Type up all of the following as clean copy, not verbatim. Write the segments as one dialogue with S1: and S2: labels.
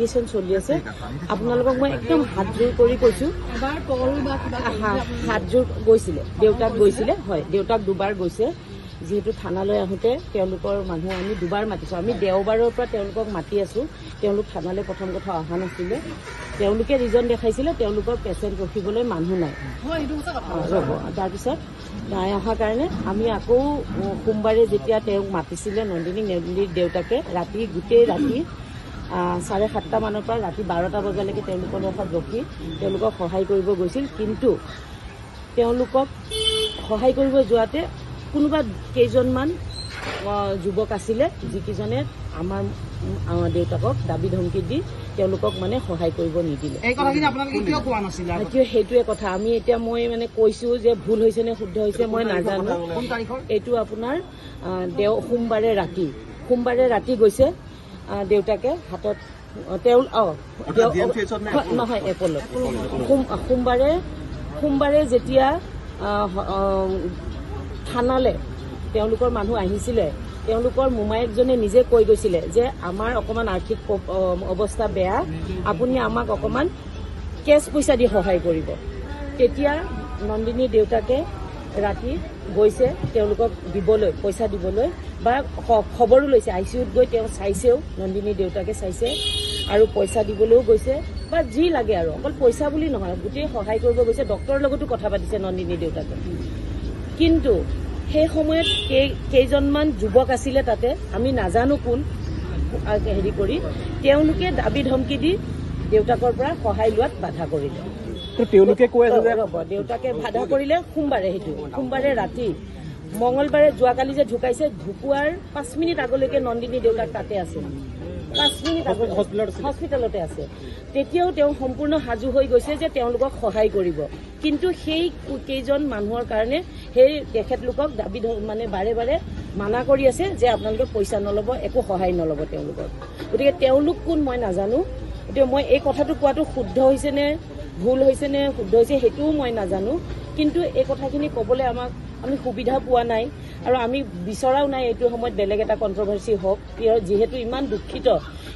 S1: Investigation চলি আছে আপোনালোকক মই একদম হাতজোৰ কৰি কৈছো হাতজোৰ গৈছিলে দেউতাক গৈছিলে হয় দেউতাক দুবাৰ গৈছে যেহেতু থানালৈ আহোঁতে তেওঁলোকৰ মানুহ আমি দুবাৰ মাতিছোঁ আমি দেওবাৰৰ পৰা তেওঁলোকক মাতি আছোঁ তেওঁলোক থানালৈ প্ৰথম কথা অহা নাছিলে তেওঁলোকে ৰিজন দেখাইছিলে তেওঁলোকৰ পেচেণ্ট ৰখিবলৈ মানুহ নাই ৰ'ব তাৰপিছত নাই অহাৰ কাৰণে আমি আকৌ সোমবাৰে যেতিয়া তেওঁক মাতিছিলে নন্দিনীৰ দেউতাকে ৰাতি গোটেই ৰাতি 7:30 মানৰ পৰা ৰাতি 12টা বজালৈকে তেওঁলোকৰ লগত ৰখি তেওঁলোকক সহায় কৰিব গৈছিল কিন্তু তেওঁলোকক সহায় কৰিব যোৱাতে কোনোবা কেইজনমান যুৱক আছিলে যিকেইজনে আমাৰ দেউতাকক দাবী ধমকি দি তেওঁলোকক মানে সহায় কৰিব নিদিলে সেইটোৱে কথা আমি এতিয়া মই মানে কৈছো যে ভুল হৈছে নে শুদ্ধ হৈছে মই নাজানো এইটো আপোনাৰ সোমবাৰে ৰাতি গৈছে দেউতাকে হাতত নহয় এপলত সোমবাৰে যেতিয়া থানালৈ তেওঁলোকৰ মানুহ আহিছিলে তেওঁলোকৰ মোমায়েকজনে নিজে কৈ গৈছিলে যে আমাৰ অকণমান আৰ্থিক অৱস্থা বেয়া আপুনি আমাক অকণমান কেছ পইচা দি সহায় কৰিব তেতিয়া নন্দিনীৰ দেউতাকে ৰাতি গৈছে তেওঁলোকক দিবলৈ পইচা দিবলৈ বা খবৰো লৈছে ICUত গৈ তেওঁ চাইছেও নন্দিনীৰ দেউতাকে চাইছে আৰু পইচা দিবলৈও গৈছে বা যি লাগে আৰু অকল পইচা বুলি নহয় গোটেই সহায় কৰিব গৈছে ডক্টৰৰ লগতো কথা পাতিছে নন্দিনীৰ দেউতাকে কিন্তু সেই সময়ত কেইজনমান যুৱক আছিলে তাতে আমি নাজানো কোন হেৰি কৰি তেওঁলোকে দাবী ধমকি দি দেউতাকৰ পৰা সহায় লোৱাত বাধা কৰিলে দেউতাকে বাধা কৰিলে সোমবাৰে ৰাতি মঙলবাৰে যোৱাকালি যে ঢুকাইছে ঢুকুৱাৰ 5 মিনিট আগলৈকে নন্দিনী দেউতাক তাতে আছে 5 মিনিট আগত হস্পিটেলতে আছে তেতিয়াও তেওঁ সম্পূৰ্ণ সাজু হৈ গৈছে যে তেওঁলোকক সহায় কৰিব কিন্তু সেই কেইজন মানুহৰ কাৰণে সেই তেখেতলোকক দাবী মানে বাৰে বাৰে মানা কৰি আছে যে আপোনালোকে পইচা নল'ব একো সহায় নল'ব তেওঁলোকক গতিকে তেওঁলোক কোন মই নাজানো গতিকে মই এই কথাটো কোৱাটো শুদ্ধ হৈছে নে ভুল হৈছে নে শুদ্ধ হৈছে সেইটোও মই নাজানো কিন্তু এই কথাখিনি ক'বলৈ আমি সুবিধা পোৱা নাই আৰু আমি বিচৰাও নাই এইটো সময়ত বেলেগ এটা কণ্ট্ৰভাৰ্চি হওক যিহেতু ইমান দুখিত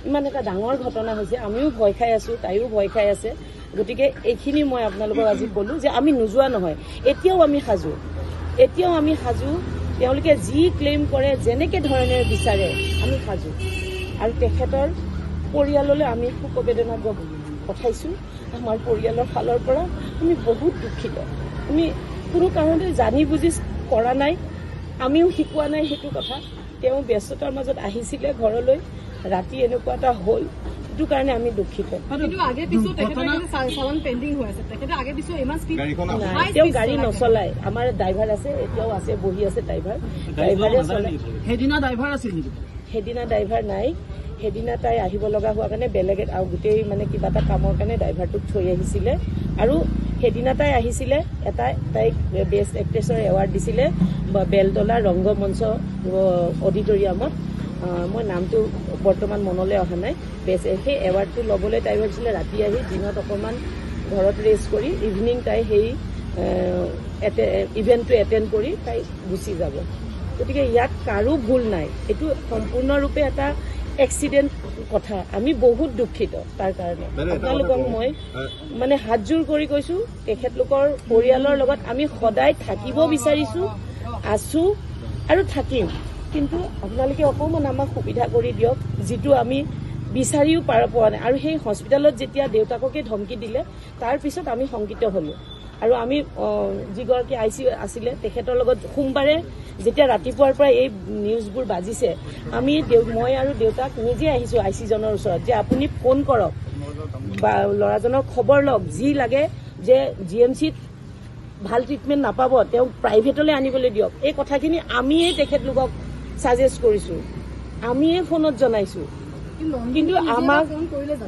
S1: ইমান এটা ডাঙৰ ঘটনা হৈছে আমিও ভয় খাই আছো তাইও ভয় খাই আছে গতিকে এইখিনি মই আপোনালোকক আজি ক'লো যে আমি নোযোৱা নহয় এতিয়াও আমি সাজু তেওঁলোকে যি ক্লেইম কৰে যেনেকৈ ধৰণে বিচাৰে আমি সাজু আৰু তেখেতৰ পৰিয়াললৈ আমি শোকবেদনা পঠাইছোঁ আমাৰ পৰিয়ালৰ ফালৰ পৰা আমি বহুত দুখিত আমি কোনো কাৰণতে জানি বুজি কৰা নাই আমিও শিকোৱা নাই সেইটো কথা তেওঁ ব্যস্ততাৰ মাজত আহিছিলে ঘৰলৈ ৰাতি এনেকুৱা এটা হ'ল সেইটো কাৰণে আমি দুখিত তেওঁ গাড়ী নচলায় আমাৰ ড্ৰাইভাৰ আছে এতিয়াও আছে বহি আছে ড্ৰাইভাৰে চলায় সেইদিনা ড্ৰাইভাৰ নাই সেইদিনা তাই আহিব লগা হোৱাৰ কাৰণে বেলেগ আৰু গোটেই মানে কিবা এটা কামৰ কাৰণে ড্ৰাইভাৰটোক থৈ আহিছিলে আৰু সেইদিনা তাই আহিছিলে তাইক বেষ্ট এক্ট্ৰেছৰ এৱাৰ্ড দিছিলে বেলতলা ৰংগমঞ্চ অডিটৰিয়ামত মই নামটো বৰ্তমান মনলৈ অহা নাই সেই এৱাৰ্ডটো ল'বলৈ তাই ভাবিছিলে ৰাতি আহি দিনত অকণমান ঘৰত ৰেষ্ট কৰি ইভিনিং তাই সেই ইভেণ্টটো এটেণ্ড কৰি তাই গুচি যাব গতিকে ইয়াত কাৰো ভুল নাই এইটো সম্পূৰ্ণৰূপে এটা এক্সিডেণ্ট কথা আমি বহুত দুখিত তাৰ কাৰণে আপোনালোকক মই মানে হাতজোৰ কৰি কৈছোঁ তেখেতলোকৰ পৰিয়ালৰ লগত আমি সদায় থাকিব বিচাৰিছোঁ আছোঁ আৰু থাকিম কিন্তু আপোনালোকে অকণমান আমাক সুবিধা কৰি দিয়ক যিটো আমি বিচাৰিও পোৱা নাই আৰু সেই হস্পিটেলত যেতিয়া দেউতাককে ধমকি দিলে তাৰ পিছত আমি শংকিত হ'লোঁ আৰু আমি যিগৰাকী ICU আছিলে তেখেতৰ লগত সোমবাৰে যেতিয়া ৰাতিপুৱাৰ পৰা এই নিউজবোৰ বাজিছে মই আৰু দেউতাক নিজে আহিছোঁ IC-জনৰ ওচৰত যে আপুনি ফোন কৰক বা ল'ৰাজনৰ খবৰ লওক যি লাগে যে GMCত ভাল ট্ৰিটমেণ্ট নাপাব তেওঁক প্ৰাইভেটলৈ আনিবলৈ দিয়ক এই কথাখিনি আমিয়ে তেখেতলোকক ছাজেষ্ট কৰিছোঁ আমিয়ে ফোনত জনাইছোঁ কিন্তু আমাক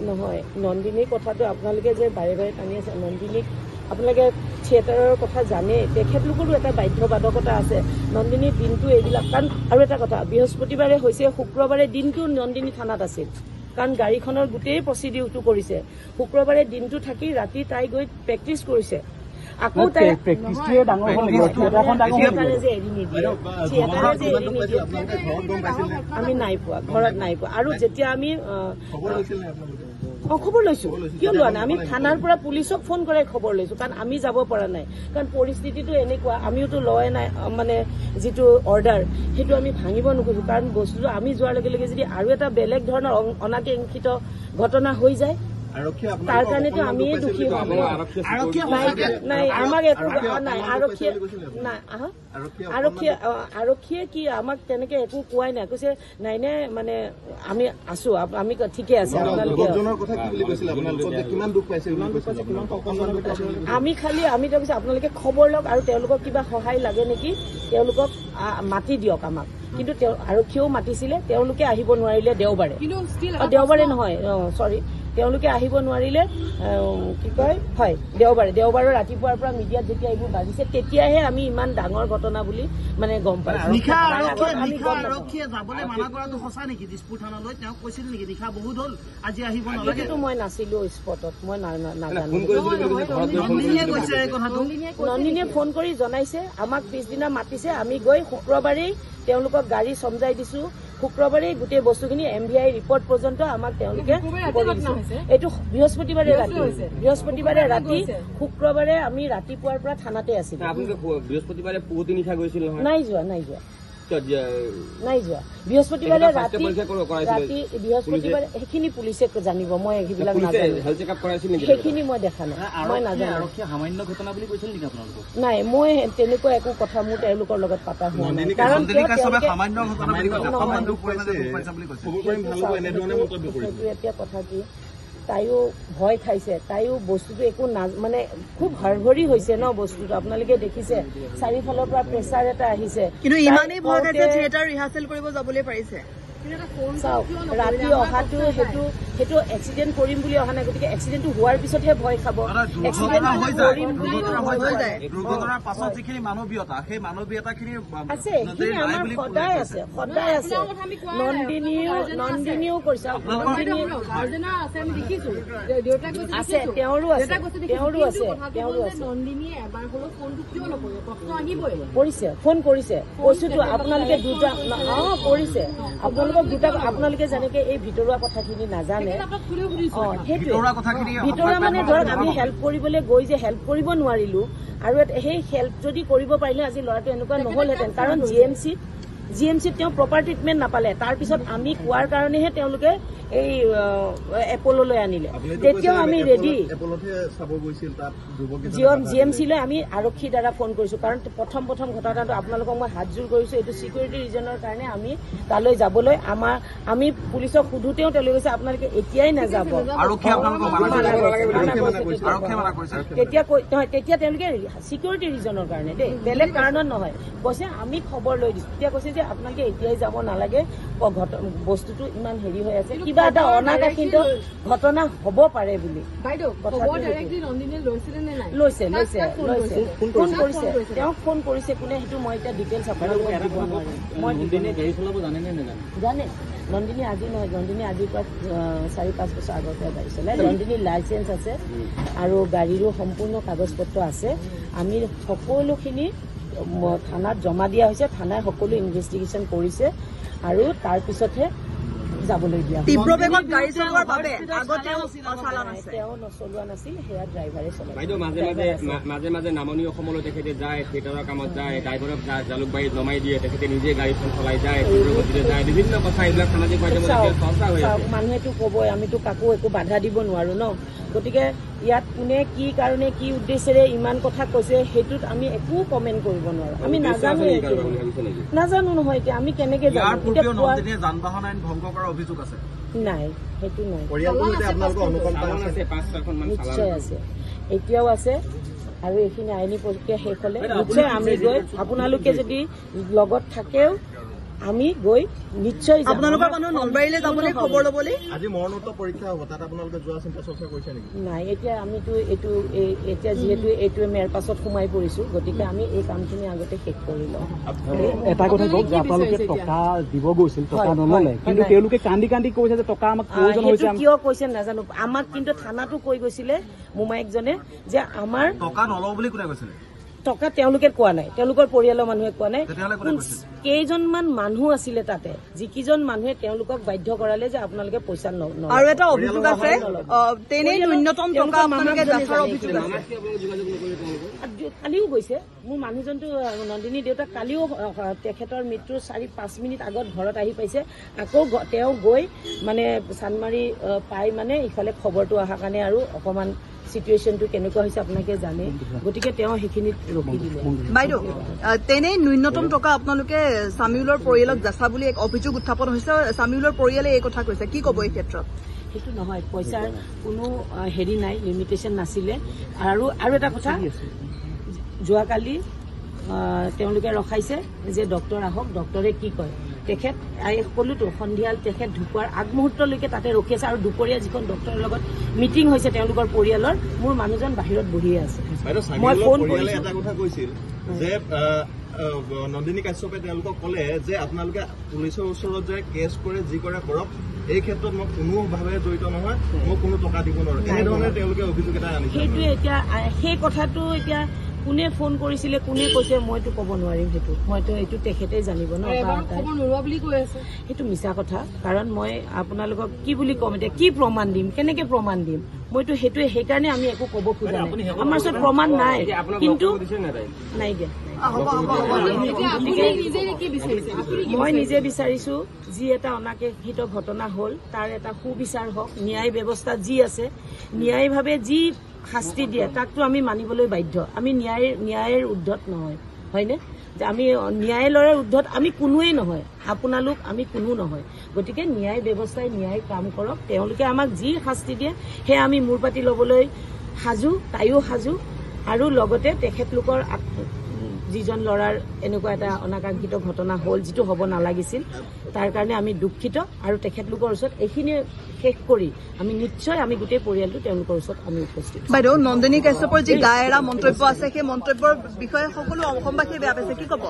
S1: নহয় নন্দিনীৰ কথাটো আপোনালোকে যে বাৰে বাৰে টানি আছে নন্দিনীক আপোনালোকে থিয়েটাৰৰ কথা জানে তেখেতলোকৰো এটা বাধ্যবাধকতা আছে নন্দিনীৰ দিনটো এইবিলাক কাৰণ আৰু এটা কথা বৃহস্পতিবাৰে হৈছে শুক্ৰবাৰে দিনটো নন্দিনী থানাত আছিল কাৰণ গাড়ীখনৰ গোটেই প্ৰচিডিউৰটো কৰিছে শুক্ৰবাৰে দিনটো থাকি ৰাতি তাই গৈ প্ৰেক্টিচ কৰিছে আকৌ তাই আমি নাই পোৱা ঘৰত নাই পোৱা আৰু যেতিয়া আমি খবৰ লৈছো কিয় লোৱা নাই আমি থানাৰ পৰা পুলিচক ফোন কৰাই খবৰ লৈছো কাৰণ আমি যাব পৰা নাই কাৰণ পৰিস্থিতিটো এনেকুৱা আমিওতো লয় নাই মানে যিটো অৰ্ডাৰ সেইটো আমি ভাঙিব নোখোজো কাৰণ বস্তুটো আমি যোৱাৰ লগে লগে যদি আৰু এটা বেলেগ ধৰণৰ অনাকাংক্ষিত ঘটনা হৈ যায় তাৰ কাৰণেতো আমিয়ে দুখী হম নাই আমাক একো নাই আৰক্ষীয়ে কি আমাক তেনেকে একো কোৱাই নাই কৈছে নাই নে মানে আমি আছো আমি ঠিকে আছে আমি খালি আমি কৈছে আপোনালোকে খবৰ লওক আৰু তেওঁলোকক কিবা সহায় লাগে নেকি তেওঁলোকক মাতি দিয়ক আমাক কিন্তু আৰক্ষীয়েও মাতিছিলে তেওঁলোকে আহিব নোৱাৰিলে দেওবাৰে নহয় চৰি তেওঁলোকে আহিব নোৱাৰিলে কি কয় হয় দেওবাৰৰ ৰাতিপুৱাৰ পৰা মিডিয়াত যেতিয়া এইবোৰ বাজিছে তেতিয়াহে আমি ইমান ডাঙৰ ঘটনা বুলি মানে গম পাইছো মই নাছিলো স্পটত মই নাজানো নন্দিনীয়ে ফোন কৰি জনাইছে আমাক পিছদিনা মাতিছে আমি গৈ শুক্ৰবাৰেই তেওঁলোকক গাড়ী চমজাই দিছো শুক্ৰবাৰেই গোটেই বস্তুখিনি MVI ৰিপৰ্ট পৰ্যন্ত আমাক তেওঁলোকে এইটো বৃহস্পতিবাৰে ৰাতি শুক্ৰবাৰে আমি ৰাতিপুৱাৰ পৰা থানাতে আছিলো
S2: বৃহস্পতিবাৰে পুৱতি নিশা গৈছিল
S1: নাই যোৱা বৃহস্পতিবাৰে বৃহস্পতিবাৰে সেইখিনি পুলিচে জানিব মই সেইবিলাক নাজানো সেইখিনি মই দেখা নাই মই নাজানো নাই মই তেনেকুৱা একো কথা মোৰ তেওঁলোকৰ লগত পাতা হোৱা নাই কাৰণ এতিয়া কথা কি তাইও ভয় খাইছে তাইও বস্তুটো একো মানে খুব হৰভৰি হৈছে ন বস্তুটো আপোনালোকে দেখিছে চাৰিওফালৰ পৰা প্ৰেছাৰ এটা আহিছে
S3: কিন্তু ইমানেই ভয় খাইছে থিয়েটাৰ ৰিহাৰ্চেল কৰিব যাবলৈ পাৰিছে
S1: চাওক ৰাতি অহাটো সেইটো এক্সিডেণ্ট কৰিম বুলি অহা নাই গতিকে এক্সিডেণ্টটো হোৱাৰ পিছতহে ভয় খাব আছে এইখিনি আমাৰ সদায় আছে নন্দিনীও কৰিছে আছে তেওঁৰো আছে কৰিছে ফোন কৰিছে কৈছোতো আপোনালোকে দুটা কৰিছে আপোনালোকে যেনেকে এই ভিতৰুৱা কথাখিনি নাজানে ভিতৰুৱা মানে ধৰক আমি হেল্প কৰিবলৈ গৈ যে হেল্প কৰিব নোৱাৰিলো আৰু সেই হেল্প যদি কৰিব পাৰিলে আজি ল'ৰাটো এনেকুৱা নহলহেঁতেন কাৰণ GMCত তেওঁ প্ৰপাৰ ট্ৰিটমেণ্ট নাপালে তাৰপিছত আমি কোৱাৰ কাৰণেহে তেওঁলোকে এই এপললৈ আনিলে তেতিয়াও আমি ৰেডি GMCলৈ আমি আৰক্ষীৰ দ্বাৰা ফোন কৰিছো কাৰণ প্ৰথম ঘটনাটো আপোনালোকক মই হাতযোৰ কৰিছো এইটো চিকিউৰিটি ৰিজনৰ কাৰণে আমি তালৈ যাবলৈ আমি পুলিচক সোধোতেও তেওঁলোকে কৈছে আপোনালোকে এতিয়াই নাযাব তেতিয়া তেওঁলোকে চিকিউৰিটি ৰিজনৰ কাৰণে দেই বেলেগ কাৰণত নহয় কৈছে আমি খবৰ লৈ দিছো তেতিয়া কৈছে যে আপোনালোকে এতিয়াই যাব নালাগে বস্তুটো ইমান হেৰি হৈ আছে কিবা এটা অনাকাংক্ষিত ঘটনা হব পাৰে বুলি লৈছে তেওঁক ফোন কৰিছে কোনে সেইটো মই এতিয়া ডিটেইলছ আপোনালোকক দিব নোৱাৰিম জানে নন্দিনী আজি নহয় নন্দিনী আজিৰ পৰা 4-5 বছৰ আগৰ পৰা গাড়ী চলাই নন্দিনীৰ লাইচেঞ্চ আছে আৰু গাড়ীৰো সম্পূৰ্ণ কাগজ পত্ৰ আছে আমি সকলোখিনি থানাত জমা দিয়া হৈছে থানাই সকলো ইনভেষ্টিগেশ্যন কৰিছে আৰু তাৰপিছতহে যাবলৈ দিয়া তেওঁ নচলোৱা নাছিল সেয়া ড্ৰাইভাৰে চলাই
S2: মাজে মাজে নামনি অসমলৈ তেখেতে যায় থিয়েটাৰৰ কামত যায় ড্ৰাইভাৰক জালুকবাৰীত নমাই দিয়ে তেখেতে নিজে গাড়ীখন চলাই যায় যায় বিভিন্ন কথা এইবিলাক সামাজিক মাধ্যমত
S1: মানুহেতো কবই আমিতো কাকো একো বাধা দিব নোৱাৰো ন গতিকে ইয়াত কোনে কি কাৰণে কি উদ্দেশ্যেৰে ইমান কথা কৈছে সেইটোত আমি একো কমেণ্ট কৰিব নোৱাৰো আমি নাজানো নহয় এতিয়া আমি কেনেকে জানো নাই সেইটো নাই নিশ্চয় আছে এতিয়াও আছে আৰু এইখিনি আইনী প্ৰক্ৰিয়া শেষ হলে নিশ্চয় আমি গৈ আপোনালোকে যদি লগত থাকেও আমি গৈ নিশ্চয়
S3: আপোনালোকৰ মানুহ নলবাৰীলৈ যাবলৈ খবৰ ল'বলৈ
S4: আজি মৰণোত্তৰ পৰীক্ষা হ'ব তাত আপোনালোকে যোৱা চিন্তা চৰ্চা কৰিছে নেকি
S1: নাই এতিয়া আমিতো এতিয়া যিহেতু এইটোৱে মেৰ পাছত সোমাই পৰিছো গতিকে আমি এই কামখিনি আগতে শেষ কৰি লওঁ
S5: এটা কথা কওক যে আপোনালোকে টকা দিব গৈছিল টকা নললে কিন্তু তেওঁলোকে কান্দি কৈছে যে টকা আমাক প্ৰয়োজন হৈছে
S1: কিয় কৈছে নাজানো আমাক কিন্তু থানাতো কৈ গৈছিলে মোমাইকজনে যে আমাৰ
S4: টকা নলওঁ বুলি কোনে কৈছিলে
S1: টকা তেওঁলোকে কোৱা নাই, তেওঁলোকৰ পৰিয়ালৰ মানুহে কোৱা নাই।
S4: তেতিয়াহ'লে কোনে কৈছিল?
S1: কেইজনমান মানুহ আছিলে তাতে, যিকেইজন মানুহে তেওঁলোকক বাধ্য কৰালে যে আপোনালোকে পইচা নলয়।
S3: আৰু এটা অভিযোগ আছে, তেনেই ন্যূনতম টকা আপোনালোকে দেখাৰ অভিযোগ আছে।
S2: মামাতকে আপোনালোকে যোগাযোগ নকৰিলে তেওঁলোকে?
S1: কালিও গৈছে, মোৰ মানুহজনটো নন্দিনী দেউতাক কালিও তেখেতৰ মৃত্যুৰ 4-5 মিনিট আগত ঘৰত আহি পাইছে। আকৌ তেওঁ গৈ মানে চানমাৰি পাই মানে ইফালে খবৰটো অহাৰ কাৰণে আৰু অকমান চিটুৱেশ্যনটো কেনেকুৱা হৈছে আপোনালোকে জানে, গতিকে তেওঁ সেইখিনিত ৰখি দিলে।
S3: বাইদেউ, তেনেই ন্যূনতম টকা আপোনালোকে চামিউলৰ পৰিয়ালক যাচা বুলি এক অভিযোগ উত্থাপন হৈছে। চামিউলৰ পৰিয়ালে এই কথা কৈছে, কি ক'ব এই ক্ষেত্ৰত?
S1: সেইটো নহয়, পইচাৰ কোনো হেৰি নাই, লিমিটেশ্যন নাছিলে। আৰু এটা কথা, যোৱাকালি তেওঁলোকে ৰখাইছে যে ডক্টৰ আহক, ডক্টৰে কি কয়। তেখেত ক'লোতো সন্ধিয়া তেখেত ঢুকোৱাৰ আগমুহূৰ্তলৈকে তাতে ৰখি আছে, আৰু দুপৰীয়া যিখন ডক্টৰৰ লগত মিটিং হৈছে তেওঁলোকৰ পৰিয়ালৰ, মোৰ মানুহজন বাহিৰত বহিয়ে আছে। মই ফোন কৰিছো,
S4: এটা কথা কৈছিল যে নন্দিনী কাশ্যপে তেওঁলোকক ক'লে যে আপোনালোকে পুলিচৰ ওচৰত যে কেছ কৰে, যি কৰে কৰক, এই ক্ষেত্ৰত মই কোনোভাৱে জড়িত নহয়, মই কোনো টকা দিব নোৱাৰো, এনেধৰণে তেওঁলোকে অভিযোগ এটা আনিছে।
S1: সেইটোৱে এতিয়া সেই কথাটো এতিয়া কোনে ফোন কৰিছিলে, কোনে কৈছে, মইতো ক'ব নোৱাৰিম। মইতো এইটো তেখেতেই জানিব ন। সেইটো মিছা কথা, কাৰণ মই আপোনালোকক কি বুলি ক'ম, এতিয়া কি প্ৰমাণ দিম, কেনেকে প্ৰমাণ দিম, মইতো সেইটোৱে, সেইকাৰণে আমি একো ক'ব খোজা নাই। আমাৰ ওচৰত প্ৰমাণ নাই, কিন্তু নাই দিয়া। মই নিজে বিচাৰিছো, যি এটা অনাকাংক্ষিত ঘটনা হ'ল তাৰ এটা সুবিচাৰ হওক, ন্যায় ব্যৱস্থা যি আছে, ন্যায়ভাৱে যি শাস্তি দিয়ে তাকতো আমি মানিবলৈ বাধ্য। আমি ন্যায়ৰ উৰ্ধত নহয়, হয়নে? যে আমি ন্যায়ালয়ৰ উৰ্ধত আমি কোনোৱেই নহয়, আপোনালোক আমি কোনো নহয়। গতিকে ন্যায় ব্যৱস্থাই ন্যায় কাম কৰক, তেওঁলোকে আমাক যি শাস্তি দিয়ে সেয়া আমি মূৰ পাতি ল'বলৈ সাজু, তাইও সাজু। আৰু লগতে তেখেতলোকৰ যিজন ল'ৰাৰ এনেকুৱা এটা অনাকাংক্ষিত ঘটনা হ'ল, যিটো হ'ব নালাগিছিল, তাৰ কাৰণে আমি দুখিত। আৰু তেখেতলোকৰ ওচৰত এইখিনি শেষ কৰি আমি নিশ্চয় আমি গোটেই পৰিয়ালটো তেওঁলোকৰ ওচৰত আমি উপস্থিত।
S3: বাইদেউ, নন্দিনী কাশ্যপৰ যি গা এৰা মন্তব্য আছে, সেই মন্তব্যৰ বিষয়ে সকলো অসমবাসীয়ে বেয়া পাইছে, কি ক'ব?